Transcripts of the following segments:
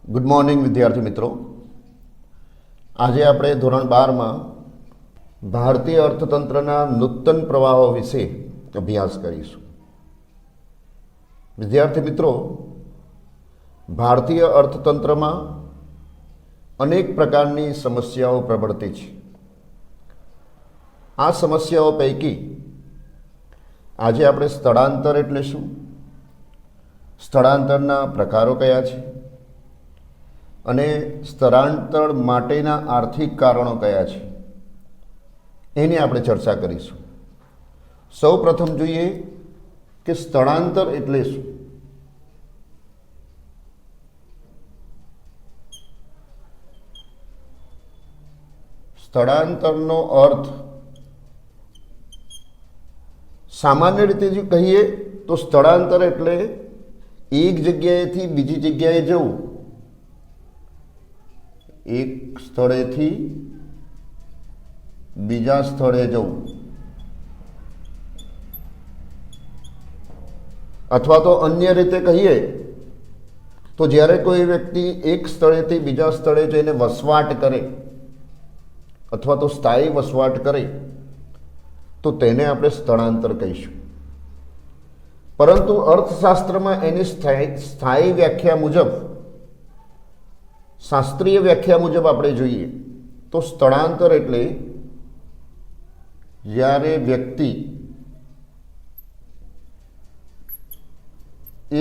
Good morning વિદ્યાર્થી મિત્રો। આજે આપણે ધોરણ 12માં ભારતીય અર્થતંત્રના નૂતન પ્રવાહો વિશે અભ્યાસ કરીશું। વિદ્યાર્થી મિત્રો, ભારતીય અર્થતંત્રમાં અનેક પ્રકારની સમસ્યાઓ પ્રબળતી છે। આ સમસ્યાઓ પૈકી આજે આપણે સ્થળાંતર એટલે શું, સ્થળાંતરના પ્રકારો કયા છે અને સ્થળાંતર માટેના આર્થિક કારણો કયા છે એની આપણે ચર્ચા કરીશું। સૌ પ્રથમ જોઈએ કે સ્થળાંતર એટલે શું। સ્થળાંતરનો અર્થ સામાન્ય રીતે જો કહીએ તો સ્થળાંતર એટલે એક જગ્યાએથી બીજી જગ્યાએ જવું, એક સ્થળેથી બીજા સ્થળે જવું, અથવા તો અન્ય રીતે કહીએ તો જ્યારે કોઈ વ્યક્તિ એક સ્થળેથી બીજા સ્થળે જઈને વસવાટ કરે અથવા તો સ્થાયી વસવાટ કરે તો તેને આપણે સ્થળાંતર કહીશું। પરંતુ અર્થશાસ્ત્રમાં એની સ્થાયી વ્યાખ્યા મુજબ, શાસ્ત્રીય વ્યાખ્યા મુજબ આપણે જોઈએ તો સ્થળાંતર એટલે જ્યારે વ્યક્તિ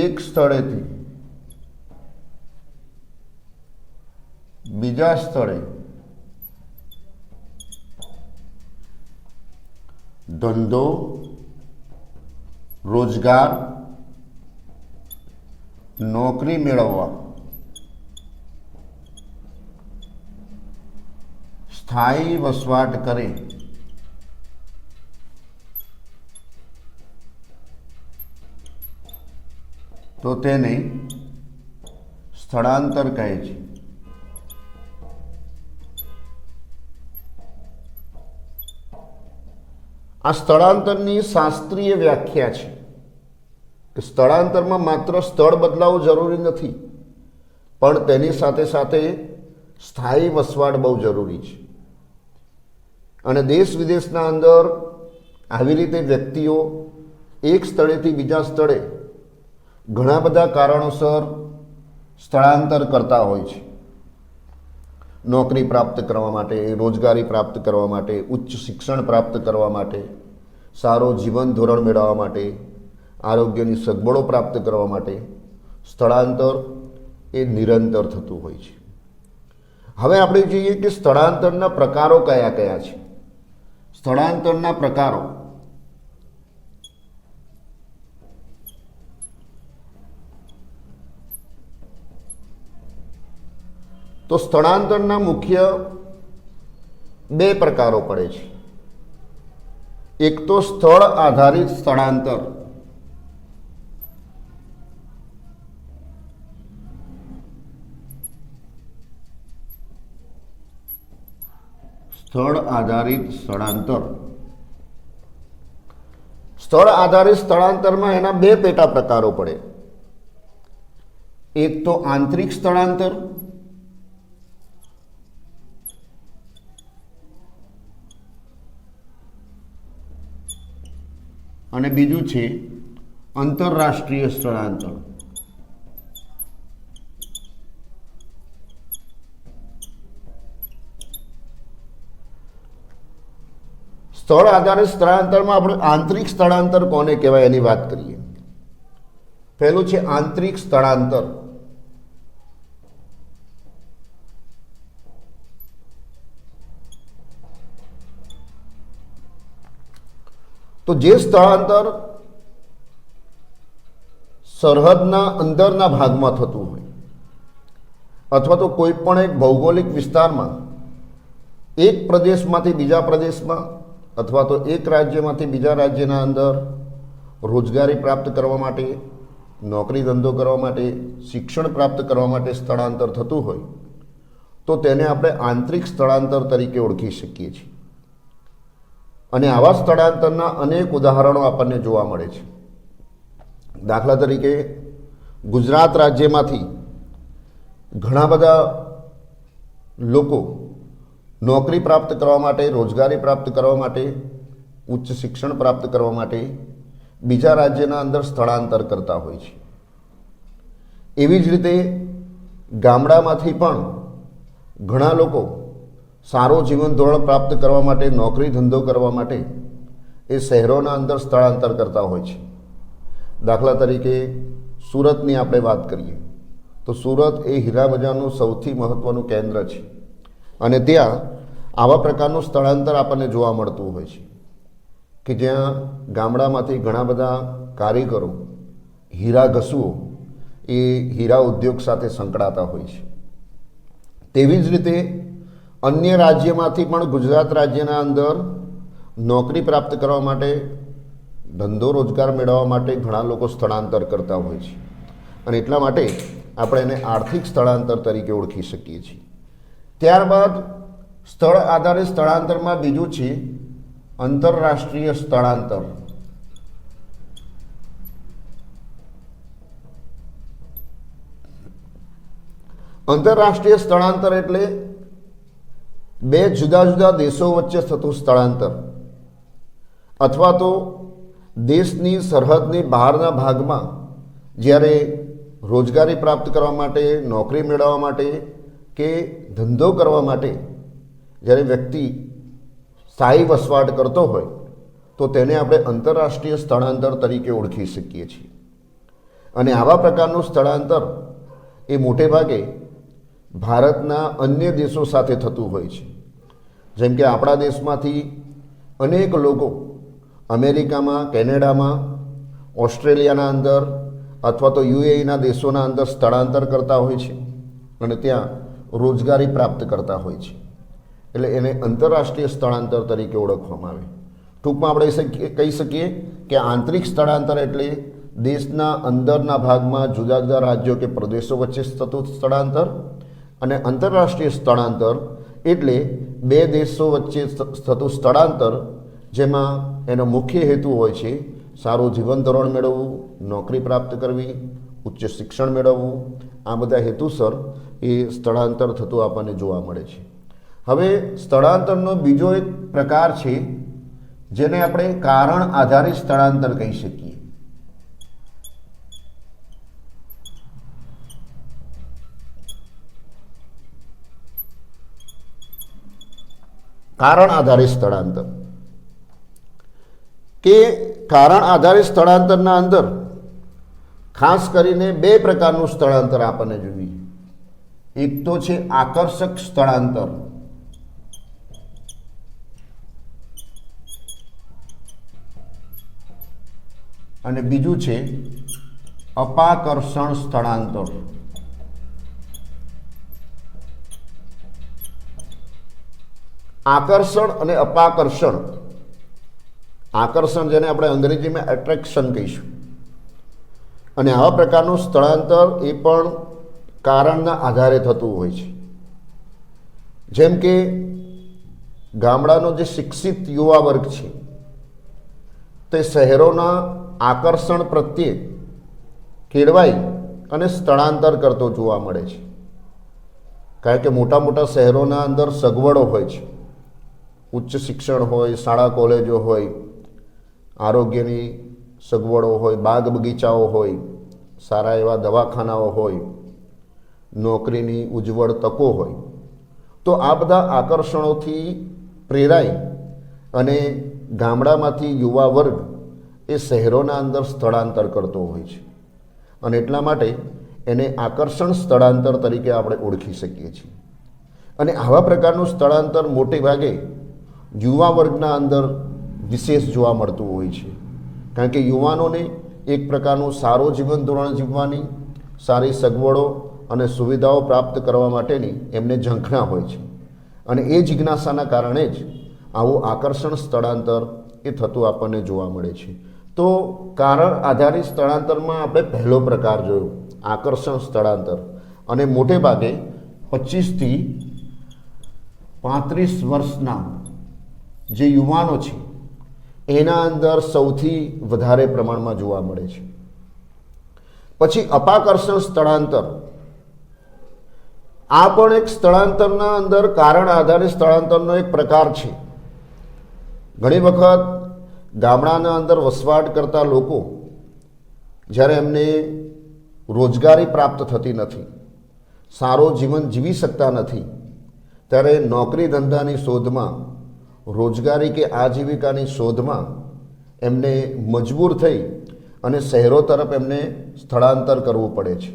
એક સ્થળેથી બીજા સ્થળે ધંધો, રોજગાર, નોકરી મેળવવા સ્થાયી વસવાટ કરે તો તેને સ્થળાંતર કહે છે। આ સ્થળાંતરની શાસ્ત્રીય વ્યાખ્યા છે કે સ્થળાંતરમાં માત્ર સ્થળ બદલાવવું જરૂરી નથી, પણ તેની સાથે સાથે સ્થાયી વસવાટ બહુ જરૂરી છે। અને દેશ વિદેશના અંદર આવી રીતે વ્યક્તિઓ એક સ્થળેથી બીજા સ્થળે ઘણા બધા કારણોસર સ્થળાંતર કરતા હોય છે। નોકરી પ્રાપ્ત કરવા માટે, રોજગારી પ્રાપ્ત કરવા માટે, ઉચ્ચ શિક્ષણ પ્રાપ્ત કરવા માટે, સારો જીવન ધોરણ મેળવવા માટે, આરોગ્યની સગવડો પ્રાપ્ત કરવા માટે સ્થળાંતર એ નિરંતર થતું હોય છે। હવે આપણે જોઈએ કે સ્થળાંતરના પ્રકારો કયા કયા છે। સ્થળાંતરના પ્રકારો તો સ્થળાંતરના મુખ્ય બે પ્રકારો પડે છે। એક તો સ્થળ આધારિત સ્થળાંતર, સ્થળ આધારિત સ્થળાંતર। સ્થળ આધારિત સ્થળાંતરમાં એના બે પેટા પ્રકારો પડે। એક તો આંતરિક સ્થળાંતર અને બીજું છે આંતરરાષ્ટ્રીય સ્થળાંતર। સ્થળ આધારિત સ્થળાંતરમાં આપણે આંતરિક સ્થળાંતર કોને કહેવાય એની વાત કરીએ। પહેલું છે આંતરિક સ્થળાંતર। તો જે સ્થળાંતર સરહદના અંદરના ભાગમાં થતું હોય અથવા તો કોઈ પણ એક ભૌગોલિક વિસ્તારમાં એક પ્રદેશમાંથી બીજા પ્રદેશમાં અથવા તો એક રાજ્યમાંથી બીજા રાજ્યના અંદર રોજગારી પ્રાપ્ત કરવા માટે, નોકરી ધંધો કરવા માટે, શિક્ષણ પ્રાપ્ત કરવા માટે સ્થળાંતર થતું હોય તો તેને આપણે આંતરિક સ્થળાંતર તરીકે ઓળખી શકીએ છીએ। અને આવા સ્થળાંતરના અનેક ઉદાહરણો આપણને જોવા મળે છે। દાખલા તરીકે ગુજરાત રાજ્યમાંથી ઘણા બધા લોકો નોકરી પ્રાપ્ત કરવા માટે, રોજગારી પ્રાપ્ત કરવા માટે, ઉચ્ચ શિક્ષણ પ્રાપ્ત કરવા માટે બીજા રાજ્યના અંદર સ્થળાંતર કરતા હોય છે. એવી જ રીતે ગામડામાંથી પણ ઘણા લોકો સારો જીવન ધોરણ પ્રાપ્ત કરવા માટે, નોકરી ધંધો કરવા માટે એ શહેરોના અંદર સ્થળાંતર કરતા હોય છે. દાખલા તરીકે સુરતની આપણે વાત કરીએ તો સુરત એ હીરા બજારનું સૌથી મહત્ત્વનું કેન્દ્ર છે અને ત્યાં આવા પ્રકારનું સ્થળાંતર આપણને જોવા મળતું હોય છે કે જ્યાં ગામડામાંથી ઘણા બધા કારીગરો, હીરા ઘસુઓ એ હીરા ઉદ્યોગ સાથે સંકળાતા હોય છે. તેવી જ રીતે અન્ય રાજ્યમાંથી પણ ગુજરાત રાજ્યના અંદર નોકરી પ્રાપ્ત કરવા માટે, ધંધો રોજગાર મેળવવા માટે ઘણા લોકો સ્થળાંતર કરતા હોય છે અને એટલા માટે આપણે એને આર્થિક સ્થળાંતર તરીકે ઓળખી શકીએ છીએ. ત્યારબાદ સ્થળ આધારિત સ્થળાંતરમાં બીજું છે આંતરરાષ્ટ્રીય સ્થળાંતર. આંતરરાષ્ટ્રીય સ્થળાંતર એટલે બે જુદા જુદા દેશો વચ્ચે થતું સ્થળાંતર અથવા તો દેશની સરહદની બહારના ભાગમાં જ્યારે રોજગારી પ્રાપ્ત કરવા માટે, નોકરી મેળવવા માટે કે ધંધો કરવા માટે જ્યારે વ્યક્તિ સ્થાયી વસવાટ કરતો હોય તો તેને આપણે આંતરરાષ્ટ્રીય સ્થળાંતર તરીકે ઓળખી શકીએ છીએ. અને આવા પ્રકારનું સ્થળાંતર એ મોટે ભાગે ભારતના અન્ય દેશો સાથે થતું હોય છે. જેમ કે આપણા દેશમાંથી અનેક લોકો અમેરિકામાં, કેનેડામાં, ઓસ્ટ્રેલિયાના અંદર અથવા તો યુએઈના દેશોના અંદર સ્થળાંતર કરતા હોય છે અને ત્યાં રોજગારી પ્રાપ્ત કરતા હોય છે. એટલે એને આંતરરાષ્ટ્રીય સ્થળાંતર તરીકે ઓળખવામાં આવે. ટૂંકમાં આપણે કહી શકીએ કે આંતરિક સ્થળાંતર એટલે દેશના અંદરના ભાગમાં જુદા જુદા રાજ્યો કે પ્રદેશો વચ્ચે થતું સ્થળાંતર, અને આંતરરાષ્ટ્રીય સ્થળાંતર એટલે બે દેશો વચ્ચે થતું સ્થળાંતર જેમાં એનો મુખ્ય હેતુ હોય છે સારું જીવન ધોરણ મેળવવું, નોકરી પ્રાપ્ત કરવી, ઉચ્ચ શિક્ષણ મેળવવું. આ બધા હેતુસર એ સ્થળાંતર થતું આપણને જોવા મળે છે. હવે સ્થળાંતરનો બીજો એક પ્રકાર છે જેને આપણે કારણ આધારિત સ્થળાંતર કહી શકીએ. કારણ આધારિત સ્થળાંતર કે કારણ આધારિત સ્થળાંતરના અંદર ખાસ કરીને બે પ્રકારનું સ્થળાંતર આપણને જોઈએ. એક તો છે આકર્ષક સ્થળાંતર અને બીજું છે અપાકર્ષણ સ્થળાંતર. આકર્ષણ અને અપાકર્ષણ. આકર્ષણ જેને આપણે અંગ્રેજીમાં એટ્રેક્શન કહીશું, અને આવા પ્રકારનું સ્થળાંતર એ પણ કારણના આધારે થતું હોય છે. જેમ કે ગામડાનો જે શિક્ષિત યુવા વર્ગ છે તે શહેરોના આકર્ષણ પ્રત્યે કેળવાઈ અને સ્થળાંતર કરતો જોવા મળે છે. કારણ કે મોટા મોટા શહેરોના અંદર સગવડો હોય છે, ઉચ્ચ શિક્ષણ હોય, શાળા કોલેજો હોય, આરોગ્યની સગવડો હોય, બાગ બગીચાઓ હોય, સારા એવા દવાખાનાઓ હોય, નોકરીની ઉજ્જવળ તકો હોય. તો આ બધા આકર્ષણોથી પ્રેરાઈ અને ગામડામાંથી યુવા વર્ગ એ શહેરોના અંદર સ્થળાંતર કરતો હોય છે અને એટલા માટે એને આકર્ષણ સ્થળાંતર તરીકે આપણે ઓળખી શકીએ છીએ. અને આવા પ્રકારનું સ્થળાંતર મોટે ભાગે યુવા વર્ગના અંદર વિશેષ જોવા મળતું હોય છે. કારણ કે યુવાનોને એક પ્રકારનું સારું જીવન ધોરણ જીવવાની, સારી સગવડો અને સુવિધાઓ પ્રાપ્ત કરવા માટેની એમને ઝંખના હોય છે અને એ જિજ્ઞાસાના કારણે જ આવું આકર્ષણ સ્થળાંતર એ થતું આપણને જોવા મળે છે. તો કારણ આધારિત સ્થળાંતરમાં આપણે પહેલો પ્રકાર જોયો, આકર્ષણ સ્થળાંતર, અને મોટે ભાગે 25 થી 35 વર્ષના જે યુવાનો છે એના અંદર સૌથી વધારે પ્રમાણમાં જોવા મળે છે. પછી અપાકર્ષણ સ્થળાંતર આ પણ એક સ્થળાંતરના અંદર કારણ આધારિત સ્થળાંતરનો એક પ્રકાર છે. ઘણી વખત ગામડાના અંદર વસવાટ કરતા લોકો જ્યારે એમને રોજગારી પ્રાપ્ત થતી નથી, સારો જીવન જીવી શકતા નથી, ત્યારે નોકરી ધંધાની શોધમાં, રોજગારી કે આજીવિકાની શોધમાં એમને મજબૂર થઈ અને શહેરો તરફ એમને સ્થળાંતર કરવું પડે છે.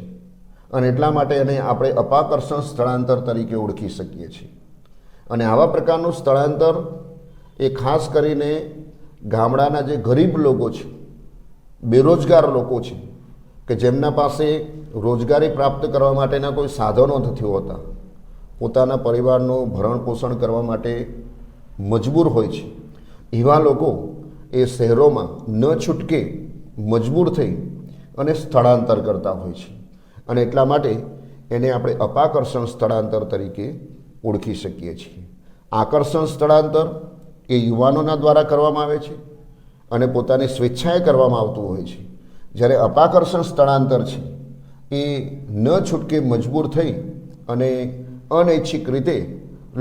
અને એટલા માટે એને આપણે અપાકર્ષણ સ્થળાંતર તરીકે ઓળખી શકીએ છીએ. અને આવા પ્રકારનું સ્થળાંતર એ ખાસ કરીને ગામડાના જે ગરીબ લોકો છે, બેરોજગાર લોકો છે, કે જેમના પાસે રોજગારી પ્રાપ્ત કરવા માટેના કોઈ સાધનો નથી હોતા, પોતાના પરિવારનું ભરણ પોષણ કરવા માટે મજબૂર હોય છે, એવા લોકો એ શહેરોમાં ન છૂટકે મજબૂર થઈ અને સ્થળાંતર કરતા હોય છે. અને એટલા માટે એને આપણે અપાકર્ષણ સ્થળાંતર તરીકે ઓળખી શકીએ છીએ. આકર્ષણ સ્થળાંતર એ યુવાનોના દ્વારા કરવામાં આવે છે અને પોતાની સ્વેચ્છાએ કરવામાં આવતું હોય છે. જ્યારે અપાકર્ષણ સ્થળાંતર છે એ ન છૂટકે મજબૂર થઈ અને અનૈચ્છિક રીતે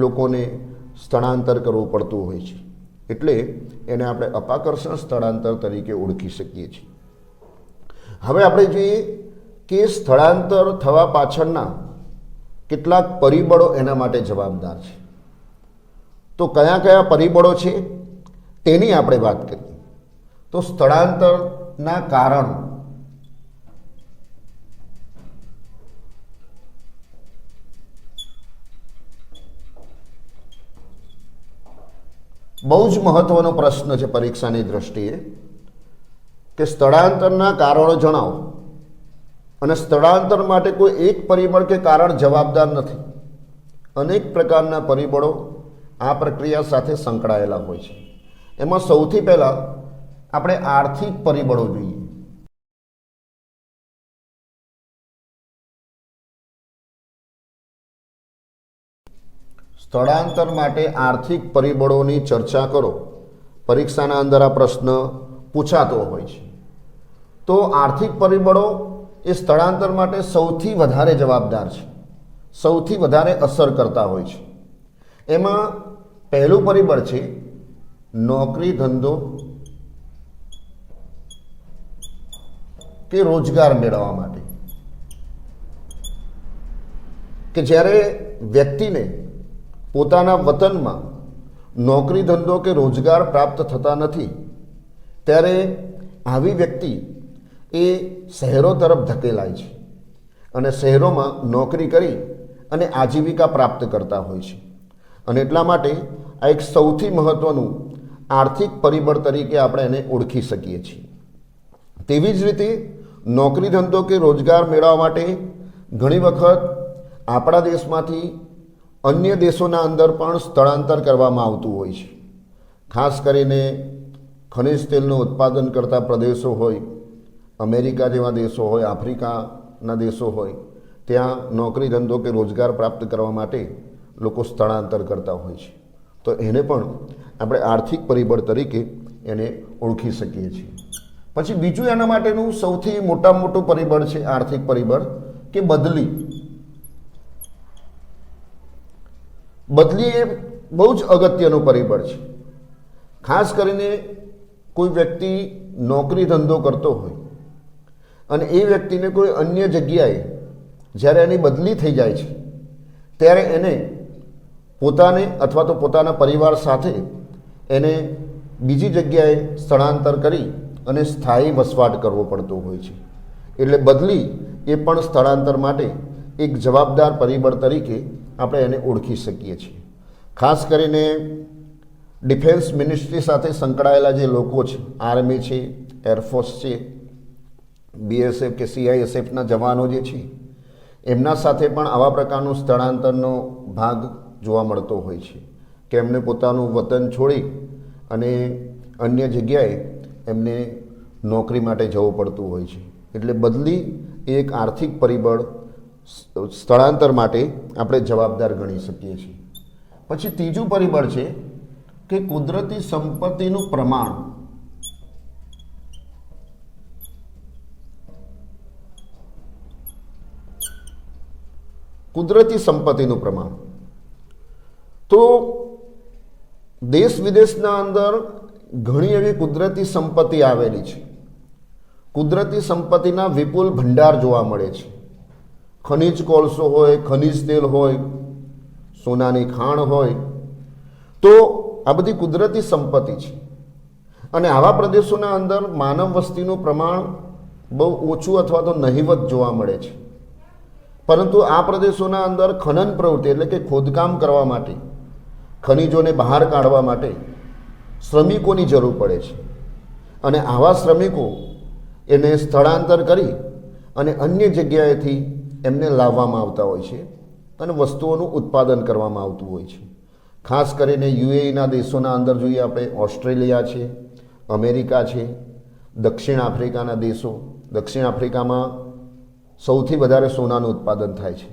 લોકોને સ્થળાંતર કરવું પડતું હોય છે. એટલે એને આપણે અપાકર્ષણ સ્થળાંતર તરીકે ઓળખી શકીએ છીએ. હવે આપણે જોઈએ કે સ્થળાંતર થવા પાછળના કેટલાક પરિબળો એના માટે જવાબદાર છે. તો કયા કયા પરિબળો છે તેની આપણે વાત કરીએ. તો સ્થળાંતરના કારણો. બહુ જ મહત્વનો પ્રશ્ન છે પરીક્ષાની દ્રષ્ટિએ કે સ્થળાંતરના કારણો જણાવો. અને સ્થળાંતર માટે કોઈ એક પરિબળ કે કારણ જવાબદાર નથી. અનેક પ્રકારના પરિબળો આ પ્રક્રિયા સાથે સંકળાયેલા હોય છે. એમાં સૌથી પહેલાં આપણે આર્થિક પરિબળો જોઈએ. સ્થળાંતર માટે આર્થિક પરિબળોની ચર્ચા કરો. પરીક્ષાના અંદર આ પ્રશ્ન પૂછાતો હોય છે. તો આર્થિક પરિબળો એ સ્થળાંતર માટે સૌથી વધારે જવાબદાર છે, સૌથી વધારે અસર કરતા હોય છે. એમાં પહેલું પરિબળ છે નોકરી ધંધો કે રોજગાર મેળવવા માટે. કે જ્યારે વ્યક્તિને પોતાના વતનમાં નોકરી ધંધો કે રોજગાર પ્રાપ્ત થતા નથી, ત્યારે આવી વ્યક્તિ એ શહેરો તરફ ધકેલાય છે અને શહેરોમાં નોકરી કરી અને આજીવિકા પ્રાપ્ત કરતા હોય છે. અને એટલા માટે આ એક સૌથી મહત્ત્વનું આર્થિક પરિબળ તરીકે આપણે એને ઓળખી શકીએ છીએ. તેવી જ રીતે નોકરી ધંધો કે રોજગાર મેળવવા માટે ઘણી વખત આપણા દેશમાંથી અન્ય દેશોના અંદર પણ સ્થળાંતર કરવામાં આવતું હોય છે. ખાસ કરીને ખનિજ તેલનું ઉત્પાદન કરતા પ્રદેશો હોય, અમેરિકા જેવા દેશો હોય, આફ્રિકાના દેશો હોય, ત્યાં નોકરી ધંધો કે રોજગાર પ્રાપ્ત કરવા માટે લોકો સ્થળાંતર કરતા હોય છે. તો એને પણ આપણે આર્થિક પરિબળ તરીકે એને ઓળખી શકીએ છીએ. પછી બીજું એના માટેનું સૌથી મોટામાં મોટું પરિબળ છે આર્થિક પરિબળ કે બદલી. બદલી એ બહુ જ અગત્યનું પરિબળ છે. ખાસ કરીને કોઈ વ્યક્તિ નોકરી ધંધો કરતો હોય અને એ વ્યક્તિને કોઈ અન્ય જગ્યાએ જ્યારે એની બદલી થઈ જાય છે, ત્યારે એને પોતાને અથવા તો પોતાના પરિવાર સાથે એને બીજી જગ્યાએ સ્થળાંતર કરી અને સ્થાયી વસવાટ કરવો પડતો હોય છે. એટલે બદલી એ પણ સ્થળાંતર માટે એક જવાબદાર પરિબળ તરીકે આપણે એને ઓળખી શકીએ છીએ. ખાસ કરીને ડિફેન્સ મિનિસ્ટ્રી સાથે સંકળાયેલા જે લોકો છે, આર્મી છે, એરફોર્સ છે, બીએસએફ કે સીઆઈએસએફના જવાનો જે છે, એમના સાથે પણ આવા પ્રકારનું સ્થળાંતરનો ભાગ જોવા મળતો હોય છે કે એમને પોતાનું વતન છોડી અને અન્ય જગ્યાએ એમને નોકરી માટે જવું પડતું હોય છે. એટલે બદલી એ એક આર્થિક પરિબળ સ્થળાંતર માટે આપણે જવાબદાર ગણી શકીએ છીએ. પછી ત્રીજું પરિબળ છે કે કુદરતી સંપત્તિનું પ્રમાણ. કુદરતી સંપત્તિનું પ્રમાણ. તો દેશ વિદેશના અંદર ઘણી એવી કુદરતી સંપત્તિ આવેલી છે. કુદરતી સંપત્તિના વિપુલ ભંડાર જોવા મળે છે. ખનિજ કોલસો હોય, ખનિજ તેલ હોય, સોનાની ખાણ હોય, તો આ બધી કુદરતી સંપત્તિ છે. અને આવા પ્રદેશોના અંદર માનવ વસ્તીનું પ્રમાણ બહુ ઓછું અથવા તો નહિવત જોવા મળે છે. પરંતુ આ પ્રદેશોના અંદર ખનન પ્રવૃત્તિ એટલે કે ખોદકામ કરવા માટે, ખનિજોને બહાર કાઢવા માટે શ્રમિકોની જરૂર પડે છે. અને આવા શ્રમિકો એને સ્થળાંતર કરી અને અન્ય જગ્યાએથી એમને લાવવામાં આવતા હોય છે અને વસ્તુઓનું ઉત્પાદન કરવામાં આવતું હોય છે. ખાસ કરીને યુએઈના દેશોના અંદર જોઈએ આપણે, ઓસ્ટ્રેલિયા છે, અમેરિકા છે, દક્ષિણ આફ્રિકાના દેશો. દક્ષિણ આફ્રિકામાં સૌથી વધારે સોનાનું ઉત્પાદન થાય છે.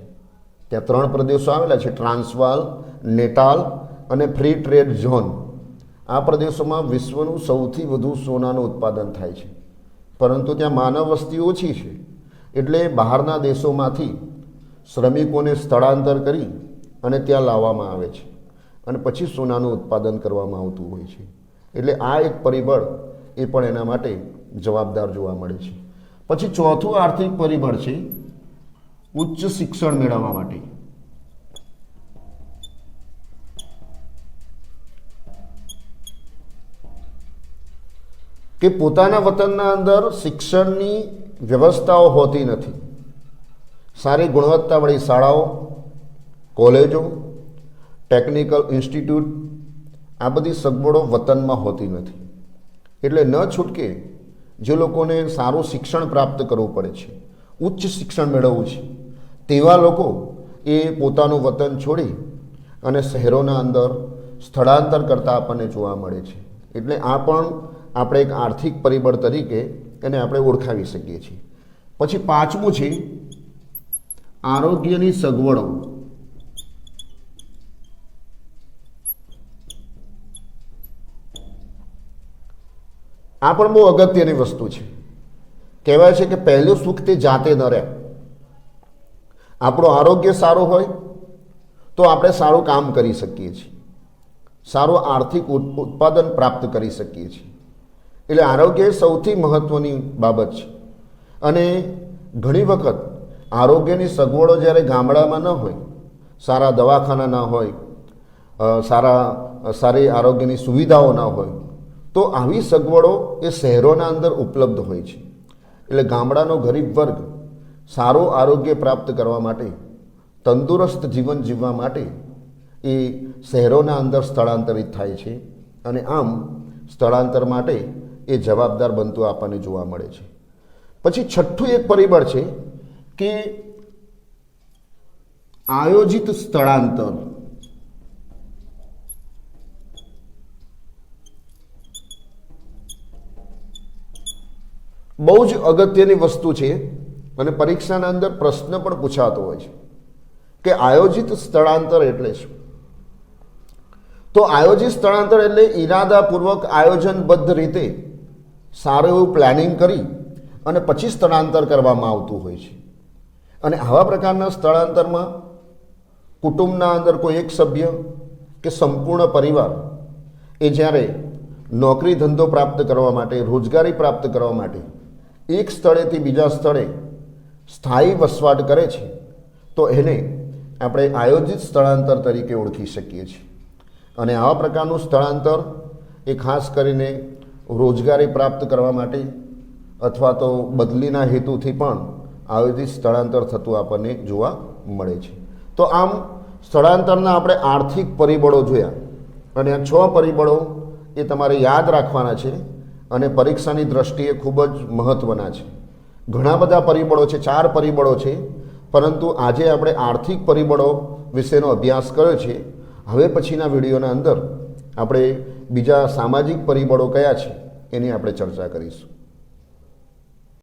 ત્યાં 3 પ્રદેશો આવેલા છે, ટ્રાન્સવાલ, નેટાલ અને ફ્રી ટ્રેડ ઝોન. આ પ્રદેશોમાં વિશ્વનું સૌથી વધુ સોનાનું ઉત્પાદન થાય છે. પરંતુ ત્યાં માનવ વસ્તી ઓછી છે, એટલે બહારના દેશોમાંથી શ્રમિકોને સ્થળાંતર કરી અને ત્યાં લાવવામાં આવે છે અને પછી સોનાનું ઉત્પાદન કરવામાં આવતું હોય છે. એટલે આ એક પરિબળ એ પણ એના માટે જવાબદાર જોવા મળે છે. પછી ચોથું આર્થિક પરિબળ છે ઉચ્ચ શિક્ષણ મેળવવા માટે. કે પોતાના વતનના અંદર શિક્ષણની વ્યવસ્થાઓ હોતી નથી. સારી ગુણવત્તાવાળી શાળાઓ, કોલેજો, ટેકનિકલ ઇન્સ્ટિટ્યૂટ, આ બધી સગવડો વતનમાં હોતી નથી. એટલે ન છૂટકે જે લોકોને સારું શિક્ષણ પ્રાપ્ત કરવું પડે છે, ઉચ્ચ શિક્ષણ મેળવવું છે, તેવા લોકો એ પોતાનું વતન છોડી અને શહેરોના અંદર સ્થળાંતર કરતા આપણને જોવા મળે છે. એટલે આ પણ આપણે એક આર્થિક પરિબળ તરીકે એને આપણે ઓળખાવી શકીએ છીએ. પછી 5મું છે આરોગ્યની સગવડો. આ પણ બહુ અગત્યની વસ્તુ છે. કહેવાય છે કે પહેલું સુખ તે જાતે ન રહે. આપણું આરોગ્ય સારું હોય તો આપણે સારું કામ કરી શકીએ છીએ, સારું આર્થિક ઉત્પાદન પ્રાપ્ત કરી શકીએ છીએ. એટલે આરોગ્ય એ સૌથી મહત્ત્વની બાબત છે. અને ઘણી વખત આરોગ્યની સગવડો જ્યારે ગામડામાં ન હોય, સારા દવાખાના ના હોય, સારી આરોગ્યની સુવિધાઓ ના હોય, તો આવી સગવડો એ શહેરોના અંદર ઉપલબ્ધ હોય છે. એટલે ગામડાનો ગરીબ વર્ગ સારું આરોગ્ય પ્રાપ્ત કરવા માટે, તંદુરસ્ત જીવન જીવવા માટે એ શહેરોના અંદર સ્થળાંતરિત થાય છે. અને આમ સ્થળાંતર માટે એ જવાબદાર બનતું આપણને જોવા મળે છે. પછી 6થું એક પરિબળ છે કે આયોજિત સ્થળાંતર. બહુ જ અગત્યની વસ્તુ છે અને પરીક્ષાના અંદર પ્રશ્ન પણ પૂછાતો હોય છે કે આયોજિત સ્થળાંતર એટલે શું? તો આયોજિત સ્થળાંતર એટલે ઈરાદાપૂર્વક આયોજનબદ્ધ રીતે સારું એવું પ્લાનિંગ કરી અને પછી સ્થળાંતર કરવામાં આવતું હોય છે. અને આવા પ્રકારના સ્થળાંતરમાં કુટુંબના અંદર કોઈ એક સભ્ય કે સંપૂર્ણ પરિવાર એ જ્યારે નોકરી ધંધો પ્રાપ્ત કરવા માટે, રોજગારી પ્રાપ્ત કરવા માટે એક સ્થળેથી બીજા સ્થળે સ્થાયી વસવાટ કરે છે, તો એને આપણે આયોજિત સ્થળાંતર તરીકે ઓળખી શકીએ છીએ. અને આવા પ્રકારનું સ્થળાંતર એ ખાસ કરીને રોજગારી પ્રાપ્ત કરવા માટે અથવા તો બદલીના હેતુથી પણ આયોજિત સ્થળાંતર થતું આપણને જોવા મળે છે. તો આમ સ્થળાંતરના આપણે આર્થિક પરિબળો જોયા અને આ 6 પરિબળો એ તમારે યાદ રાખવાના છે અને પરીક્ષાની દ્રષ્ટિએ ખૂબ જ મહત્ત્વના છે. ઘણા બધા પરિબળો છે, 4 પરિબળો છે, પરંતુ આજે આપણે આર્થિક પરિબળો વિશેનો અભ્યાસ કર્યો છે. હવે પછીના વિડીયોના અંદર આપણે બીજા સામાજિક પરિબળો કયા છે એની આપણે ચર્ચા કરીશું.